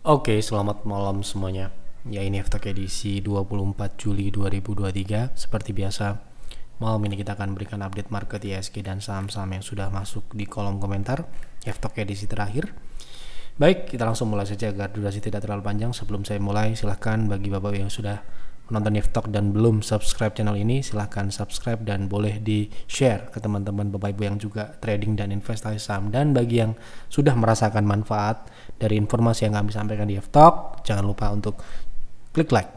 Oke, selamat malam semuanya. Ya, ini Aftok edisi 24 Juli 2023. Seperti biasa, malam ini kita akan berikan update market ISG dan saham-saham yang sudah masuk di kolom komentar Aftok edisi terakhir. Baik, kita langsung mulai saja agar durasi tidak terlalu panjang. Sebelum saya mulai, silahkan bagi bapak yang sudah menonton Aftok dan belum subscribe channel ini, silahkan subscribe dan boleh di share ke teman-teman bapak ibu yang juga trading dan investasi saham. Dan bagi yang sudah merasakan manfaat dari informasi yang kami sampaikan di Aftok, jangan lupa untuk klik like.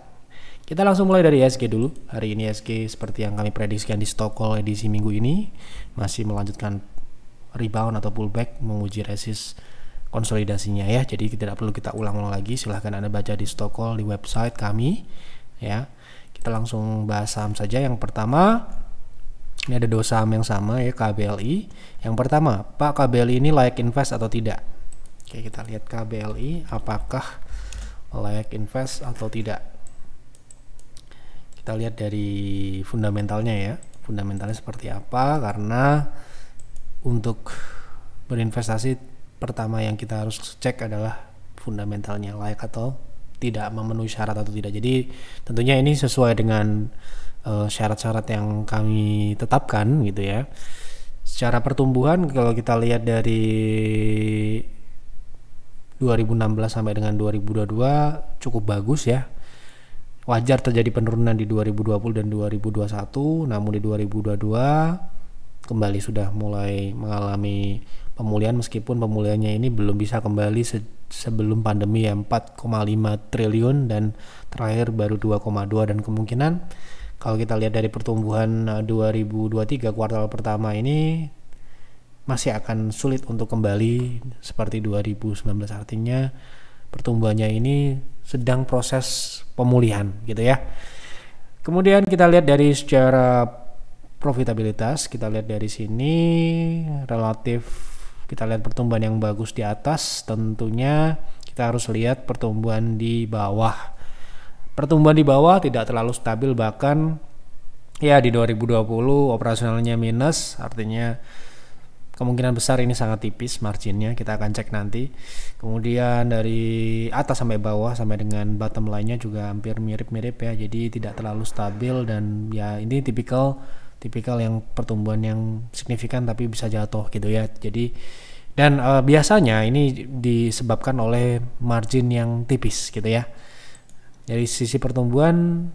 Kita langsung mulai dari ISG dulu. Hari ini ISG seperti yang kami prediksikan di Stockholm edisi minggu ini masih melanjutkan rebound atau pullback, menguji resist konsolidasinya ya. Jadi tidak perlu kita ulang-ulang lagi. Silahkan Anda baca di Stockholm di website kami ya. Kita langsung bahas saham saja. Yang pertama, ini ada dua saham yang sama ya, KBLI. Yang pertama, Pak, KBLI ini layak invest atau tidak? Oke, kita lihat KBLI apakah layak invest atau tidak. Kita lihat dari fundamentalnya ya. Fundamentalnya seperti apa? Karena untuk berinvestasi, pertama yang kita harus cek adalah fundamentalnya layak atau tidak, memenuhi syarat atau tidak. Jadi tentunya ini sesuai dengan syarat-syarat yang kami tetapkan gitu ya. Secara pertumbuhan kalau kita lihat dari 2016 sampai dengan 2022 cukup bagus ya. Wajar terjadi penurunan di 2020 dan 2021, namun di 2022 kembali sudah mulai mengalami pemulihan, meskipun pemulihannya ini belum bisa kembali sebelum pandemi ya, 4,5 triliun dan terakhir baru 2,2, dan kemungkinan kalau kita lihat dari pertumbuhan 2023 kuartal pertama ini masih akan sulit untuk kembali seperti 2019, artinya pertumbuhannya ini sedang proses pemulihan gitu ya. Kemudian kita lihat dari secara profitabilitas, kita lihat dari sini relatif kita lihat pertumbuhan yang bagus di atas. Tentunya kita harus lihat pertumbuhan di bawah. Pertumbuhan di bawah tidak terlalu stabil, bahkan ya di 2020 operasionalnya minus, artinya kemungkinan besar ini sangat tipis marginnya, kita akan cek nanti. Kemudian dari atas sampai bawah sampai dengan bottom line-nya juga hampir mirip-mirip ya, jadi tidak terlalu stabil, dan ya ini tipikal yang pertumbuhan yang signifikan tapi bisa jatuh gitu ya. Jadi dan biasanya ini disebabkan oleh margin yang tipis gitu ya. Dari sisi pertumbuhan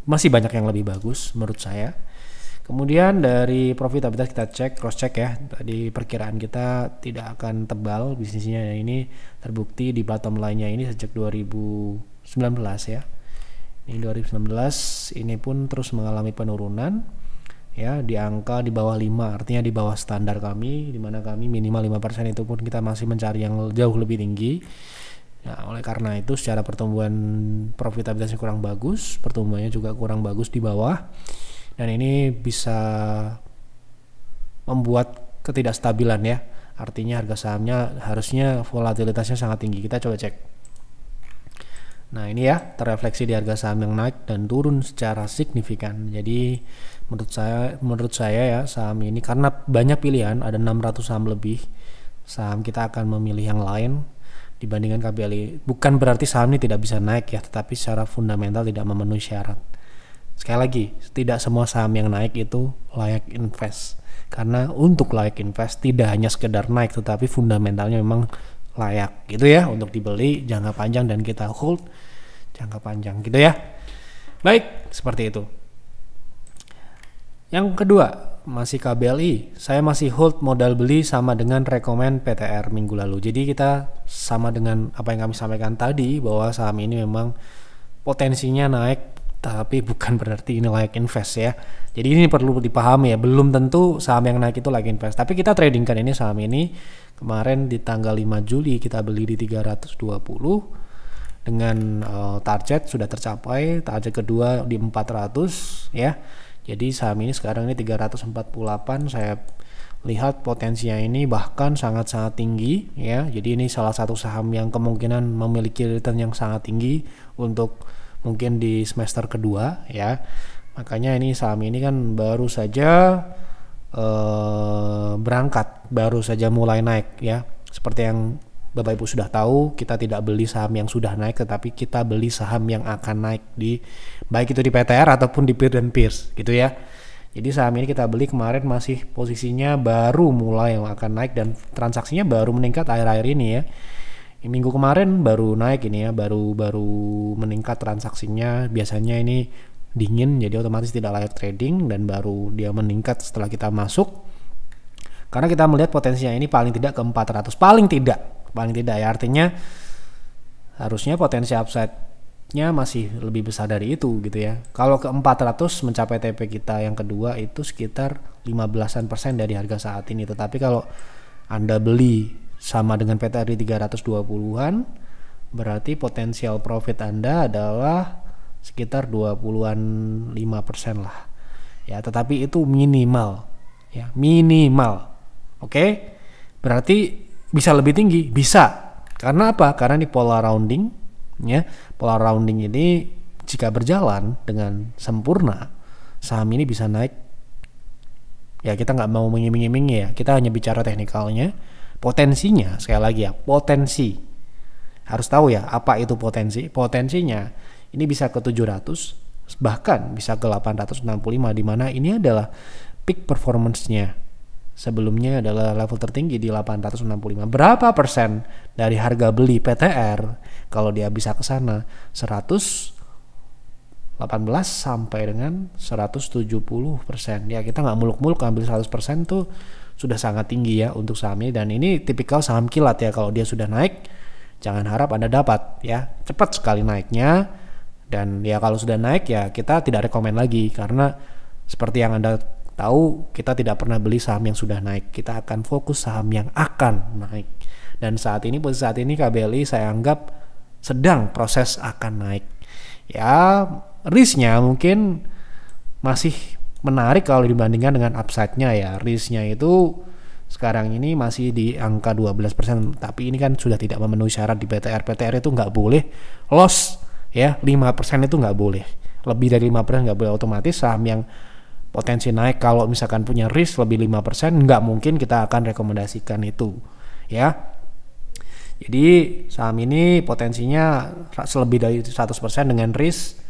masih banyak yang lebih bagus menurut saya. Kemudian dari profitabilitas kita cross check ya. Tadi perkiraan kita tidak akan tebal bisnisnya, ini terbukti di bottom line-nya ini sejak 2019 ya. Ini 2019 ini pun terus mengalami penurunan ya, di angka di bawah 5, artinya di bawah standar kami, di mana kami minimal 5%, itu pun kita masih mencari yang jauh lebih tinggi. Nah, oleh karena itu secara pertumbuhan profitabilitasnya kurang bagus, pertumbuhannya juga kurang bagus di bawah, dan ini bisa membuat ketidakstabilan ya. Artinya harga sahamnya harusnya volatilitasnya sangat tinggi. Kita coba cek. Nah, ini ya terrefleksi di harga saham yang naik dan turun secara signifikan. Jadi menurut saya ya, saham ini karena banyak pilihan, ada 600 saham lebih, saham kita akan memilih yang lain dibandingkan KBLI. Bukan berarti saham ini tidak bisa naik ya, tetapi secara fundamental tidak memenuhi syarat. Sekali lagi, tidak semua saham yang naik itu layak invest. Karena untuk layak invest tidak hanya sekedar naik, tetapi fundamentalnya memang layak gitu ya untuk dibeli jangka panjang dan kita hold jangka panjang gitu ya. Baik, seperti itu. Yang kedua, masih KBLI. Saya masih hold modal beli sama dengan rekomend PTR minggu lalu. Jadi kita sama dengan apa yang kami sampaikan tadi, bahwa saham ini memang potensinya naik, tapi bukan berarti ini layak invest ya. Jadi ini perlu dipahami ya, belum tentu saham yang naik itu layak invest. Tapi kita tradingkan ini saham ini kemarin di tanggal 5 Juli kita beli di 320 dengan target sudah tercapai, target kedua di 400 ya. Jadi saham ini sekarang ini 348, saya lihat potensinya ini bahkan sangat-sangat tinggi ya. Jadi ini salah satu saham yang kemungkinan memiliki return yang sangat tinggi untuk mungkin di semester kedua ya. Makanya ini saham ini kan baru saja berangkat, baru saja mulai naik ya. Seperti yang Bapak Ibu sudah tahu, kita tidak beli saham yang sudah naik, tetapi kita beli saham yang akan naik baik itu di PTR ataupun di Peer dan Peers gitu ya. Jadi saham ini kita beli kemarin masih posisinya baru mulai yang akan naik dan transaksinya baru meningkat akhir-akhir ini ya. Minggu kemarin baru naik ini ya, baru meningkat transaksinya. Biasanya ini dingin jadi otomatis tidak layak trading, dan baru dia meningkat setelah kita masuk. Karena kita melihat potensinya ini paling tidak ke 400, paling tidak ya, artinya harusnya potensi upside-nya masih lebih besar dari itu gitu ya. Kalau ke 400 mencapai TP kita yang kedua itu sekitar 15% dari harga saat ini. Tetapi kalau Anda beli sama dengan PTR di 320-an, berarti potensial profit Anda adalah sekitar 20-an 5% lah. Ya, tetapi itu minimal. Ya, minimal. Oke. Berarti bisa lebih tinggi, bisa. Karena apa? Karena ini pola rounding, ya. Pola rounding ini jika berjalan dengan sempurna, saham ini bisa naik. Ya, kita nggak mau mengiming-iming ya. Kita hanya bicara teknikalnya, potensinya. Sekali lagi ya, potensi. Harus tahu ya, apa itu potensi? Potensinya ini bisa ke 700, bahkan bisa ke 865, di mana ini adalah peak performance-nya. Sebelumnya adalah level tertinggi di 865. Berapa persen dari harga beli PTR kalau dia bisa ke sana? 118 sampai dengan 170%. Ya, kita nggak muluk-muluk ambil 100% tuh sudah sangat tinggi ya untuk saham ini, dan ini tipikal saham kilat ya. Kalau dia sudah naik, jangan harap Anda dapat ya. Cepat sekali naiknya, dan ya kalau sudah naik ya kita tidak rekomen lagi, karena seperti yang Anda tahu, kita tidak pernah beli saham yang sudah naik. Kita akan fokus saham yang akan naik. Dan posisi saat ini KBLI saya anggap sedang proses akan naik. Ya, risknya mungkin masih menarik kalau dibandingkan dengan upside-nya ya. Risknya itu sekarang ini masih di angka 12%, tapi ini kan sudah tidak memenuhi syarat di PTR. PTR itu nggak boleh loss ya, 5% itu nggak boleh. Lebih dari 5% nggak boleh. Otomatis saham yang potensi naik kalau misalkan punya risk lebih 5%, nggak mungkin kita akan rekomendasikan itu ya. Jadi saham ini potensinya lebih dari 100% dengan risk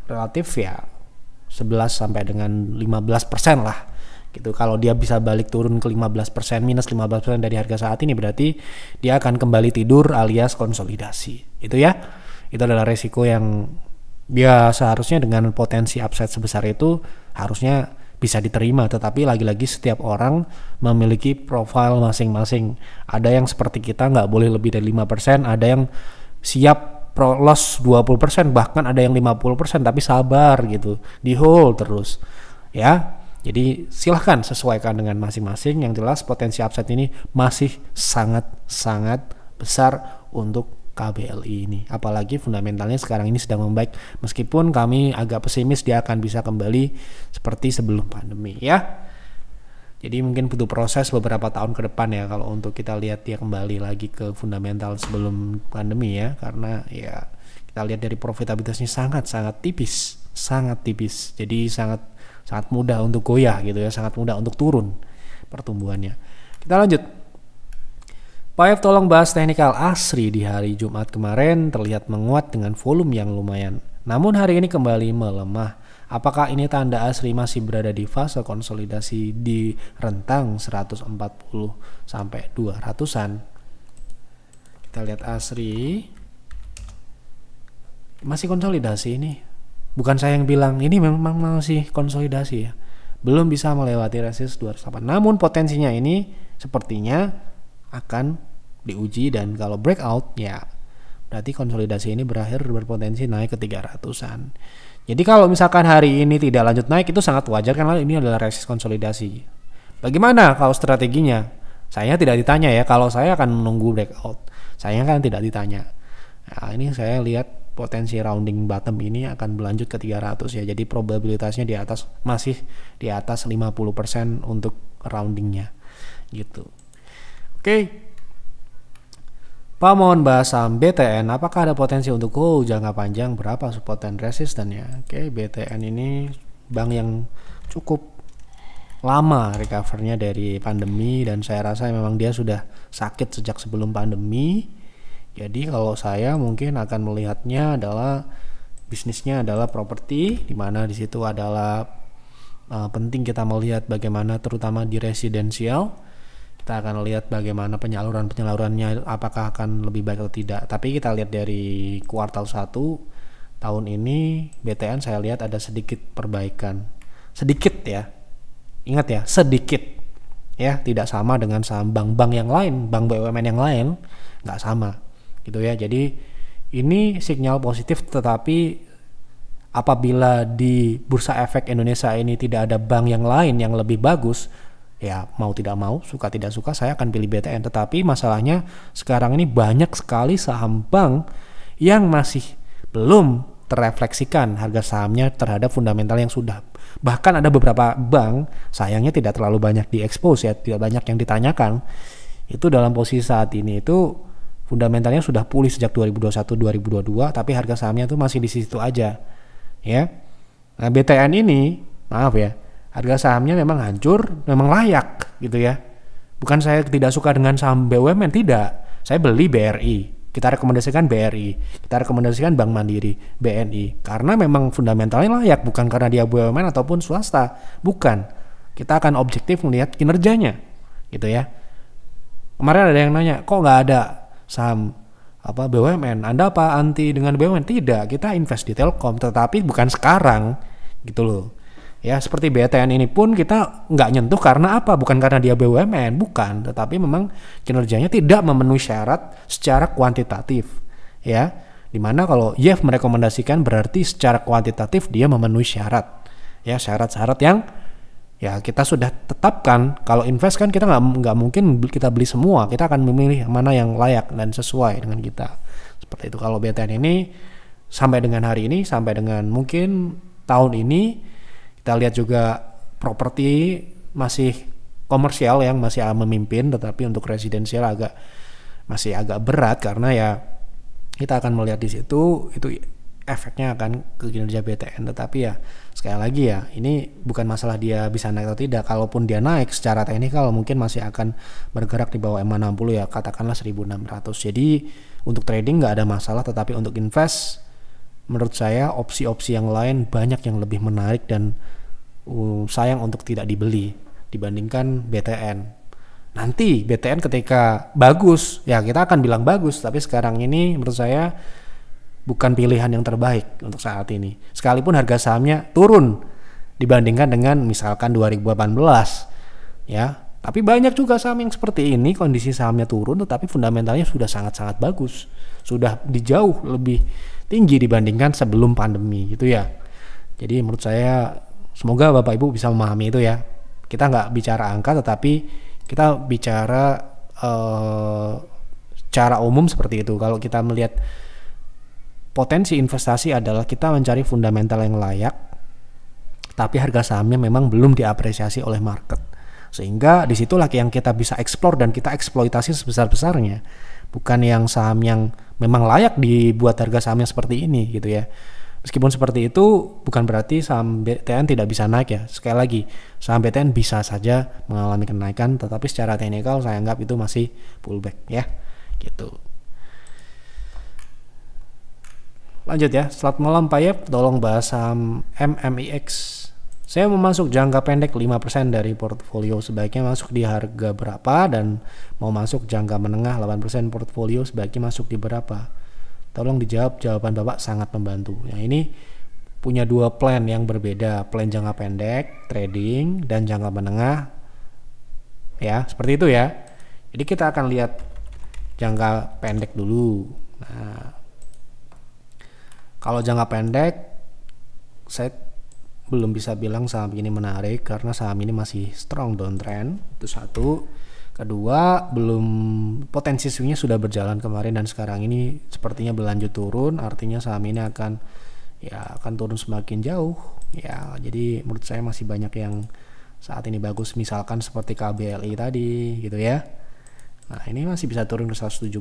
relatif ya 11 sampai dengan 15% lah gitu. Kalau dia bisa balik turun ke 15%, minus 15% dari harga saat ini, berarti dia akan kembali tidur alias konsolidasi. Itu ya. Itu adalah resiko yang ya seharusnya dengan potensi upside sebesar itu harusnya bisa diterima, tetapi lagi-lagi setiap orang memiliki profil masing-masing. Ada yang seperti kita nggak boleh lebih dari 5%, ada yang siap loss 20%, bahkan ada yang 50%, tapi sabar gitu, di hold terus ya. Jadi silahkan sesuaikan dengan masing-masing. Yang jelas potensi upside ini masih sangat-sangat besar untuk KBLI ini, apalagi fundamentalnya sekarang ini sedang membaik, meskipun kami agak pesimis dia akan bisa kembali seperti sebelum pandemi ya. Jadi mungkin butuh proses beberapa tahun ke depan ya kalau untuk kita lihat dia kembali lagi ke fundamental sebelum pandemi ya, karena ya kita lihat dari profitabilitasnya sangat tipis, jadi sangat mudah untuk goyah gitu ya, sangat mudah untuk turun pertumbuhannya. Kita lanjut. Pak F, tolong bahas teknikal ASRI di hari Jumat kemarin terlihat menguat dengan volume yang lumayan. Namun hari ini kembali melemah. Apakah ini tanda ASRI masih berada di fase konsolidasi di rentang 140 sampai 200-an? Kita lihat ASRI. Masih konsolidasi ini. Bukan saya yang bilang, ini memang masih konsolidasi ya. Belum bisa melewati resist 208. Namun potensinya ini sepertinya akan diuji, dan kalau breakout ya berarti konsolidasi ini berakhir berpotensi naik ke 300-an. Jadi kalau misalkan hari ini tidak lanjut naik, itu sangat wajar karena ini adalah resist konsolidasi. Bagaimana kalau strateginya? Saya tidak ditanya ya, kalau saya akan menunggu breakout. Saya kan tidak ditanya. Nah, ini saya lihat potensi rounding bottom ini akan berlanjut ke 300 ya. Jadi probabilitasnya masih di atas 50% untuk roundingnya gitu. Oke, Pak, mohon bahas saham BTN. Apakah ada potensi untuk jangka panjang? Berapa support dan resistannya? Oke, BTN ini bank yang cukup lama recovernya dari pandemi, dan saya rasa memang dia sudah sakit sejak sebelum pandemi. Jadi kalau saya mungkin akan melihatnya adalah bisnisnya adalah properti, di mana di situ adalah penting kita melihat bagaimana terutama di residensial. Kita akan lihat bagaimana penyalurannya apakah akan lebih baik atau tidak. Tapi kita lihat dari kuartal 1 tahun ini BTN saya lihat ada sedikit perbaikan. Sedikit ya. Ingat ya, sedikit. Ya, tidak sama dengan saham bank-bank yang lain, bank BUMN yang lain, nggak sama. Gitu ya. Jadi ini sinyal positif, tetapi apabila di Bursa Efek Indonesia ini tidak ada bank yang lain yang lebih bagus, ya mau tidak mau, suka tidak suka saya akan pilih BTN. Tetapi masalahnya sekarang ini banyak sekali saham bank yang masih belum terrefleksikan harga sahamnya terhadap fundamental yang sudah. Bahkan ada beberapa bank sayangnya tidak terlalu banyak diekspos ya, tidak banyak yang ditanyakan. Itu dalam posisi saat ini itu fundamentalnya sudah pulih sejak 2021-2022, tapi harga sahamnya tuh masih di situ aja, ya. Nah, BTN ini, maaf ya, harga sahamnya memang hancur, memang layak, gitu ya. Bukan saya tidak suka dengan saham BUMN, tidak. Saya beli BRI, kita rekomendasikan BRI, kita rekomendasikan Bank Mandiri, BNI, karena memang fundamentalnya layak, bukan karena dia BUMN ataupun swasta, bukan. Kita akan objektif melihat kinerjanya, gitu ya. Kemarin ada yang nanya, kok nggak ada saham BUMN, Anda apa anti dengan BUMN? Tidak, kita invest di Telkom, tetapi bukan sekarang, gitu loh. Ya, seperti BTN ini pun kita nggak nyentuh karena apa? Bukan karena dia BUMN, bukan, tetapi memang kinerjanya tidak memenuhi syarat secara kuantitatif, ya. Dimana kalau YEF merekomendasikan berarti secara kuantitatif dia memenuhi syarat, ya, syarat-syarat yang ya kita sudah tetapkan. Kalau invest kan kita nggak mungkin kita beli semua, kita akan memilih mana yang layak dan sesuai dengan kita. Seperti itu. Kalau BTN ini sampai dengan hari ini, sampai dengan mungkin tahun ini, kita lihat juga properti masih komersial yang masih memimpin, tetapi untuk residensial masih agak berat karena ya kita akan melihat di situ itu efeknya akan ke kinerja BTN. Tetapi ya sekali lagi ya, ini bukan masalah dia bisa naik atau tidak. Kalaupun dia naik secara teknikal mungkin masih akan bergerak di bawah MA60 ya, katakanlah 1600. Jadi untuk trading nggak ada masalah, tetapi untuk invest menurut saya opsi-opsi yang lain banyak yang lebih menarik dan sayang untuk tidak dibeli dibandingkan BTN. Nanti BTN ketika bagus ya kita akan bilang bagus, tapi sekarang ini menurut saya bukan pilihan yang terbaik untuk saat ini. Sekalipun harga sahamnya turun dibandingkan dengan misalkan 2018, ya. Tapi banyak juga saham yang seperti ini, kondisi sahamnya turun tetapi fundamentalnya sudah sangat-sangat bagus. Sudah jauh lebih tinggi dibandingkan sebelum pandemi gitu ya. Jadi menurut saya semoga Bapak Ibu bisa memahami itu ya. Kita nggak bicara angka tetapi kita bicara secara umum seperti itu. Kalau kita melihat potensi investasi adalah kita mencari fundamental yang layak, tapi harga sahamnya memang belum diapresiasi oleh market. Sehingga disitulah yang kita bisa eksplor dan kita eksploitasi sebesar-besarnya. Bukan yang saham yang memang layak dibuat harga sahamnya seperti ini gitu ya. Meskipun seperti itu bukan berarti saham BTN tidak bisa naik ya. Sekali lagi, saham BTN bisa saja mengalami kenaikan, tetapi secara teknikal saya anggap itu masih pullback ya. Gitu. Lanjut ya, selamat malam Pak Yep, tolong bahas saham MMIX. Saya mau masuk jangka pendek 5% dari portfolio, sebaiknya masuk di harga berapa, dan mau masuk jangka menengah 8% portfolio, sebaiknya masuk di berapa? Tolong dijawab, jawaban Bapak sangat membantu. Nah, ini punya dua plan yang berbeda, plan jangka pendek, trading, dan jangka menengah. Ya, seperti itu ya. Jadi kita akan lihat jangka pendek dulu. Nah, kalau jangka pendek, saya belum bisa bilang saham ini menarik karena saham ini masih strong downtrend. Itu satu. Kedua, belum potensi swingnya sudah berjalan kemarin dan sekarang ini sepertinya berlanjut turun. Artinya saham ini akan turun semakin jauh. Ya, jadi menurut saya masih banyak yang saat ini bagus. Misalkan seperti KBLI tadi, gitu ya. Nah, ini masih bisa turun ke 171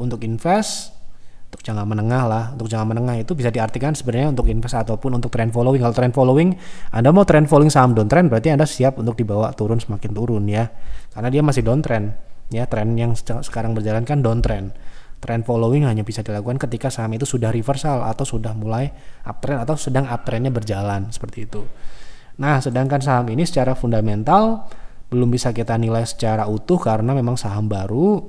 untuk invest. Untuk jangka menengah lah, untuk jangka menengah itu bisa diartikan sebenarnya untuk invest ataupun untuk trend following. Kalau trend following, Anda mau trend following saham downtrend, berarti Anda siap untuk dibawa turun semakin turun ya, karena dia masih downtrend Ya, tren yang sekarang berjalan kan downtrend. Trend following hanya bisa dilakukan ketika saham itu sudah reversal atau sudah mulai uptrend atau sedang uptrendnya berjalan, seperti itu. Nah, sedangkan saham ini secara fundamental belum bisa kita nilai secara utuh karena memang saham baru.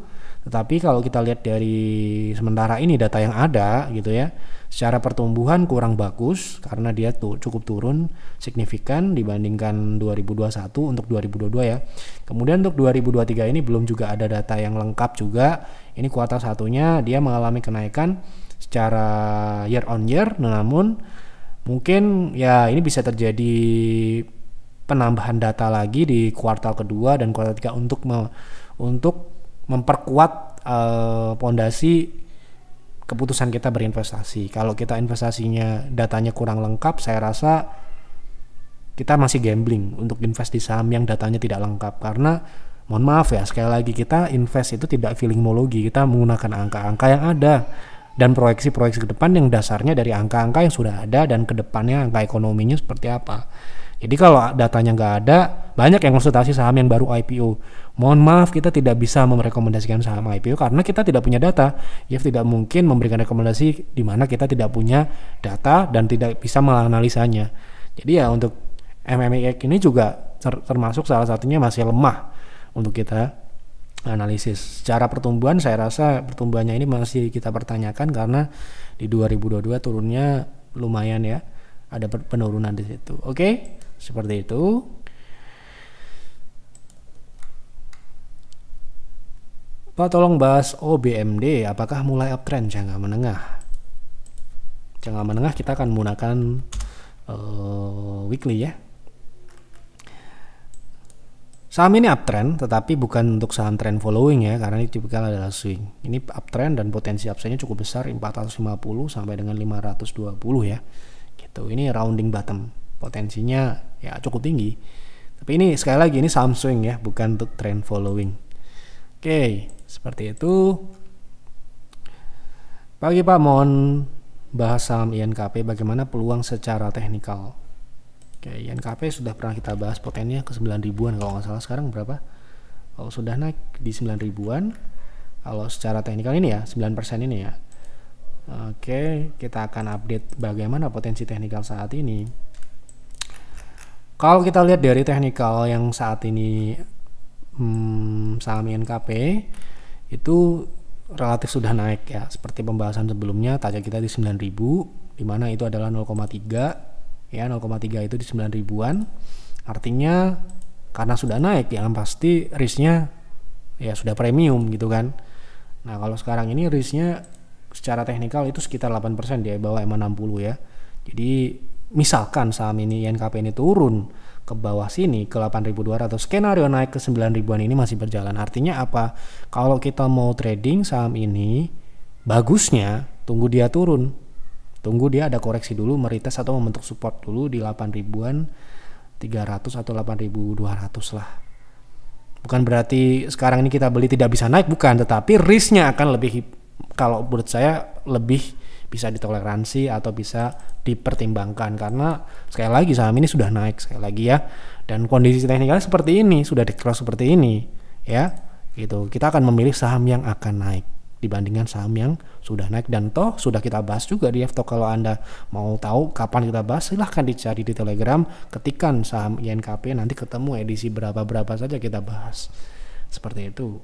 Tetapi kalau kita lihat dari sementara ini data yang ada gitu ya, secara pertumbuhan kurang bagus karena dia cukup turun signifikan dibandingkan 2021 untuk 2022 ya. Kemudian untuk 2023 ini belum juga ada data yang lengkap juga. Ini kuartal satunya dia mengalami kenaikan secara year on year, namun mungkin ya ini bisa terjadi penambahan data lagi di kuartal kedua dan kuartal ketiga untuk memperkuat pondasi keputusan kita berinvestasi. Kalau kita investasinya datanya kurang lengkap, saya rasa kita masih gambling untuk invest di saham yang datanya tidak lengkap. Karena mohon maaf ya, sekali lagi kita invest itu tidak feelingmologi, kita menggunakan angka-angka yang ada dan proyeksi-proyeksi ke depan yang dasarnya dari angka-angka yang sudah ada dan ke depannya angka ekonominya seperti apa. Jadi kalau datanya nggak ada, banyak yang konsultasi saham yang baru IPO. Mohon maaf, kita tidak bisa merekomendasikan saham IPO karena kita tidak punya data. Ya, tidak mungkin memberikan rekomendasi di mana kita tidak punya data dan tidak bisa menganalisanya. Jadi ya untuk MMIX ini juga termasuk salah satunya masih lemah untuk kita analisis. Secara pertumbuhan saya rasa pertumbuhannya ini masih kita pertanyakan karena di 2022 turunnya lumayan ya. Ada penurunan di situ. Oke, seperti itu. Pak, tolong bahas OBMD, apakah mulai uptrend jangka menengah? Jangka menengah kita akan menggunakan weekly ya. Saham ini uptrend, tetapi bukan untuk saham trend following ya, karena ini tipikal adalah swing. Ini uptrend dan potensi upside-nya cukup besar, 450 sampai dengan 520 ya. Gitu. Ini rounding bottom, potensinya ya cukup tinggi. Tapi ini sekali lagi ini saham swing ya, bukan untuk trend following. Oke, seperti itu. Pagi Pak, mohon bahas saham INKP bagaimana peluang secara teknikal. Oke, INKP sudah pernah kita bahas potensinya ke 9 ribuan kalau nggak salah. Sekarang berapa? Kalau sudah naik di 9 ribuan. Kalau secara teknikal ini ya 9% ini ya. Oke, kita akan update bagaimana potensi teknikal saat ini. Kalau kita lihat dari teknikal yang saat ini saham INKP itu relatif sudah naik ya, seperti pembahasan sebelumnya target kita di 9.000, di mana itu adalah 0,3 ya, 0,3 itu di 9 ribuan. Artinya karena sudah naik ya pasti risknya ya sudah premium gitu kan. Nah, kalau sekarang ini risknya secara teknikal itu sekitar 8% di bawah M60 ya. Jadi misalkan saham ini INKP ini turun ke bawah sini ke 8.200, skenario naik ke 9 ribuan ini masih berjalan. Artinya apa? Kalau kita mau trading saham ini, bagusnya tunggu dia turun. Tunggu dia ada koreksi dulu, meretest atau membentuk support dulu di 8 ribuan 300 atau 8.200 lah. Bukan berarti sekarang ini kita beli tidak bisa naik, bukan, tetapi risknya akan lebih, kalau menurut saya lebih bisa ditoleransi atau bisa dipertimbangkan karena sekali lagi saham ini sudah naik sekali lagi ya, dan kondisi teknikalnya seperti ini, sudah di cross seperti ini ya, gitu. Kita akan memilih saham yang akan naik dibandingkan saham yang sudah naik, dan toh sudah kita bahas juga di FTalk. Kalau Anda mau tahu kapan kita bahas, silahkan dicari di Telegram, ketikan saham INKP, nanti ketemu edisi berapa saja kita bahas, seperti itu.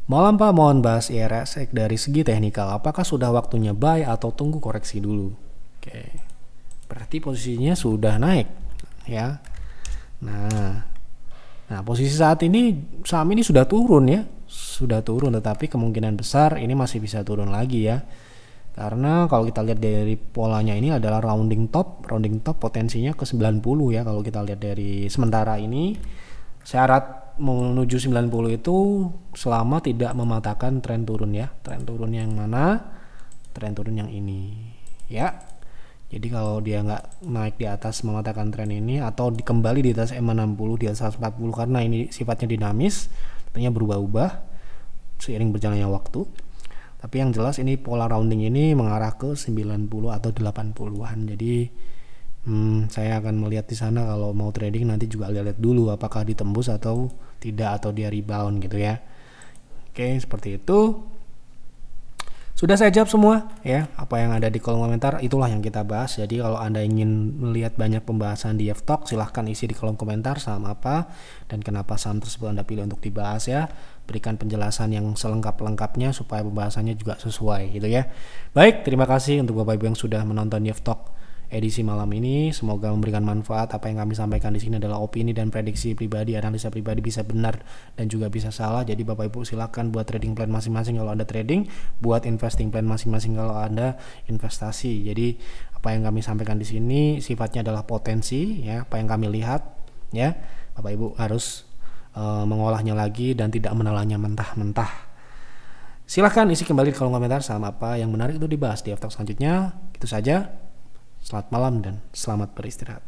Malam Pak, mohon bahas IRSX dari segi teknikal. Apakah sudah waktunya buy atau tunggu koreksi dulu? Oke, berarti posisinya sudah naik ya. Nah, posisi saat ini saham ini sudah turun ya, sudah turun, tetapi kemungkinan besar ini masih bisa turun lagi ya. Karena kalau kita lihat dari polanya ini adalah rounding top potensinya ke 90 ya. Kalau kita lihat dari sementara ini, syarat menuju 90 itu selama tidak mematahkan tren turun ya. Tren turun yang mana? Tren turun yang ini ya. Jadi kalau dia nggak naik di atas mematahkan tren ini atau kembali di atas M60 di atas 140, karena ini sifatnya dinamis, tentunya berubah-ubah seiring berjalannya waktu. Tapi yang jelas ini pola rounding ini mengarah ke 90 atau 80-an. Jadi Saya akan melihat di sana kalau mau trading nanti juga lihat dulu apakah ditembus atau tidak atau dia rebound gitu ya. Oke, seperti itu. Sudah saya jawab semua ya, apa yang ada di kolom komentar itulah yang kita bahas. Jadi kalau Anda ingin melihat banyak pembahasan di F-Talk, silahkan isi di kolom komentar saham apa dan kenapa saham tersebut Anda pilih untuk dibahas ya. Berikan penjelasan yang selengkap-lengkapnya supaya pembahasannya juga sesuai gitu ya. Baik, terima kasih untuk Bapak Ibu yang sudah menonton di F-Talk edisi malam ini. Semoga memberikan manfaat. Apa yang kami sampaikan di sini adalah opini dan prediksi pribadi, analisa pribadi, bisa benar dan juga bisa salah. Jadi Bapak Ibu silakan buat trading plan masing-masing kalau Anda trading, buat investing plan masing-masing kalau Anda investasi. Jadi apa yang kami sampaikan di sini sifatnya adalah potensi ya, apa yang kami lihat ya. Bapak Ibu harus mengolahnya lagi dan tidak menelannya mentah-mentah. Silahkan isi kembali di kolom komentar saham apa yang menarik itu dibahas di F-Talk selanjutnya. Itu saja. Selamat malam dan selamat beristirahat.